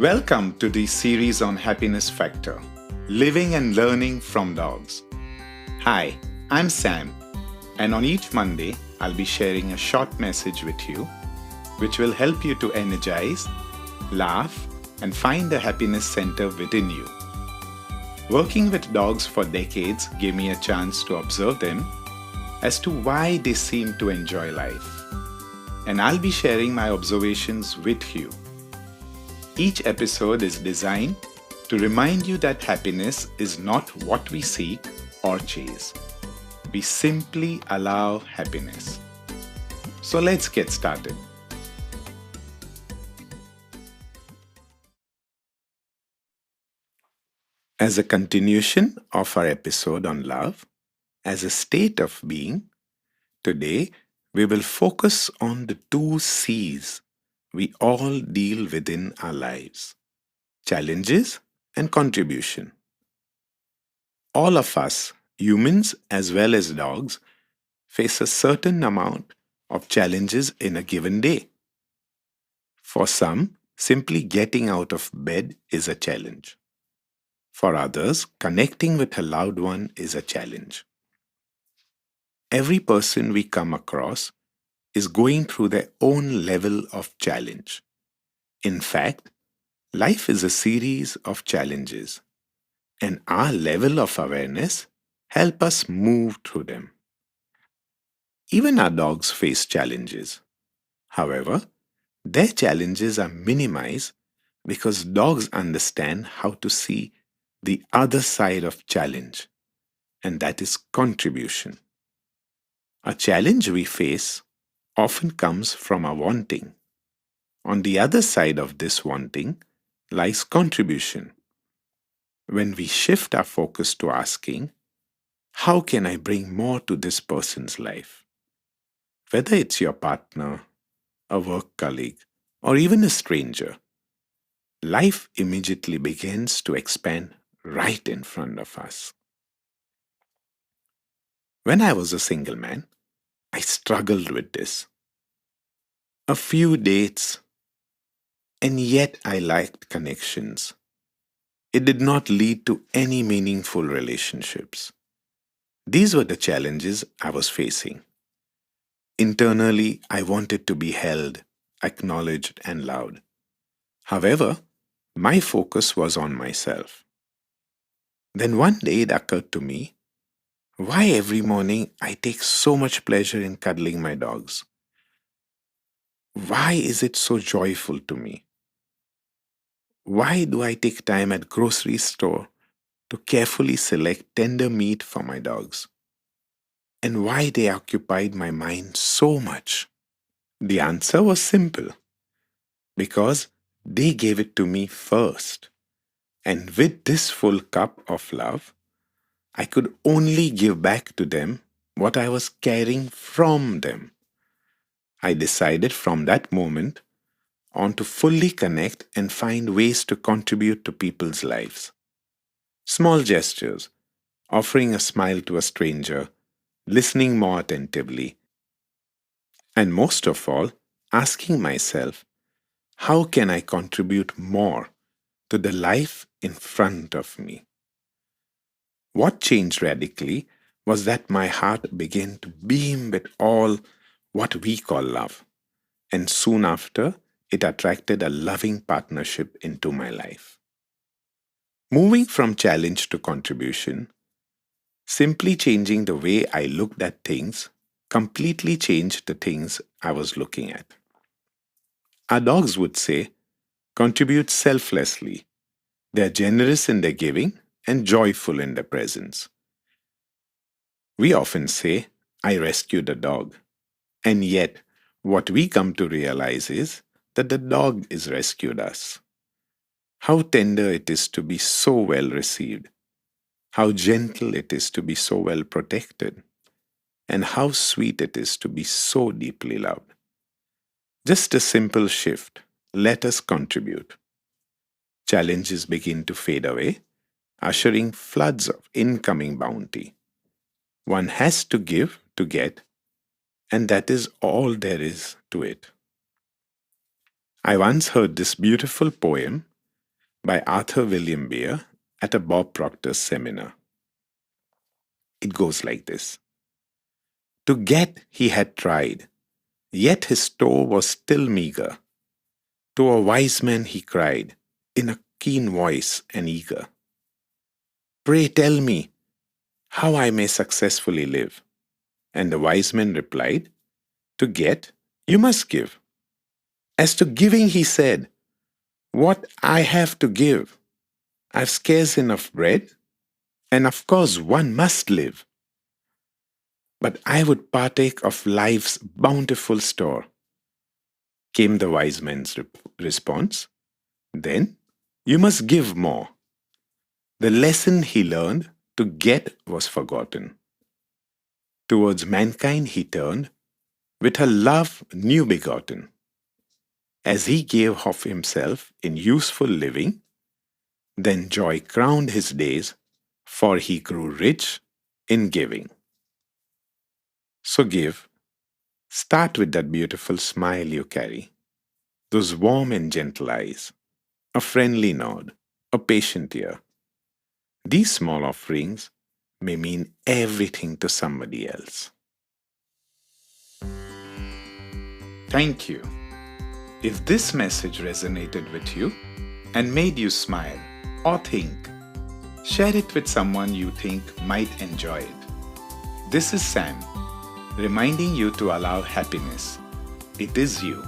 Welcome to the series on Happiness Factor Living and Learning from Dogs. Hi, I'm Sam, and on each Monday, I'll be sharing a short message with you which will help you to energize, laugh, and find the happiness center within you. Working with dogs for decades gave me a chance to observe them as to why they seem to enjoy life. And I'll be sharing my observations with you. Each episode is designed to remind you that happiness is not what we seek or chase. We simply allow happiness. So let's get started. As a continuation of our episode on love as a state of being, today we will focus on the two C's we all deal within our lives: challenges and contribution. All of us, humans as well as dogs, face a certain amount of challenges in a given day. For some, simply getting out of bed is a challenge. For others, connecting with a loved one is a challenge. Every person we come across is going through their own level of challenge. In fact, life is a series of challenges, and our level of awareness help us move through them. Even our dogs face challenges. However, their challenges are minimized because dogs understand how to see the other side of challenge, and that is contribution. A challenge we face often comes from our wanting. On the other side of this wanting lies contribution. When we shift our focus to asking, how can I bring more to this person's life? Whether it's your partner, a work colleague, or even a stranger, life immediately begins to expand right in front of us. When I was a single man, I struggled with this. A few dates, and yet I liked connections. It did not lead to any meaningful relationships. These were the challenges I was facing. Internally, I wanted to be held, acknowledged, and loved. However, my focus was on myself. Then one day it occurred to me, why every morning I take so much pleasure in cuddling my dogs? Why is it so joyful to me? Why do I take time at grocery store to carefully select tender meat for my dogs? And why they occupied my mind so much? The answer was simple. Because they gave it to me first. And with this full cup of love, I could only give back to them what I was carrying from them. I decided from that moment on to fully connect and find ways to contribute to people's lives. Small gestures, offering a smile to a stranger, listening more attentively, and most of all, asking myself, how can I contribute more to the life in front of me? What changed radically was that my heart began to beam with all what we call love, and soon after, it attracted a loving partnership into my life. Moving from challenge to contribution, simply changing the way I looked at things, completely changed the things I was looking at. Our dogs would say, contribute selflessly. They are generous in their giving and joyful in their presence. We often say, I rescued a dog. And yet, what we come to realize is that the dog is rescued us. How tender it is to be so well received. How gentle it is to be so well protected. And how sweet it is to be so deeply loved. Just a simple shift. Let us contribute. Challenges begin to fade away, ushering floods of incoming bounty. One has to give to get, and that is all there is to it. I once heard this beautiful poem by Arthur William Beer at a Bob Proctor seminar. It goes like this. To get he had tried, yet his store was still meager. To a wise man he cried, in a keen voice and eager, Pray tell me how I may successfully live. And the wise man replied, To get, you must give. As to giving, he said, What I have to give, I've scarce enough bread, and of course one must live. But I would partake of life's bountiful store. Came the wise man's response. Then you must give more. The lesson he learned to get was forgotten. Towards mankind he turned, with a love new begotten. As he gave of himself in useful living, then joy crowned his days, for he grew rich in giving. So give. Start with that beautiful smile you carry, those warm and gentle eyes, a friendly nod, a patient ear. These small offerings may mean everything to somebody else. Thank you. If this message resonated with you and made you smile or think, share it with someone you think might enjoy it. This is Sam, reminding you to allow happiness. It is you.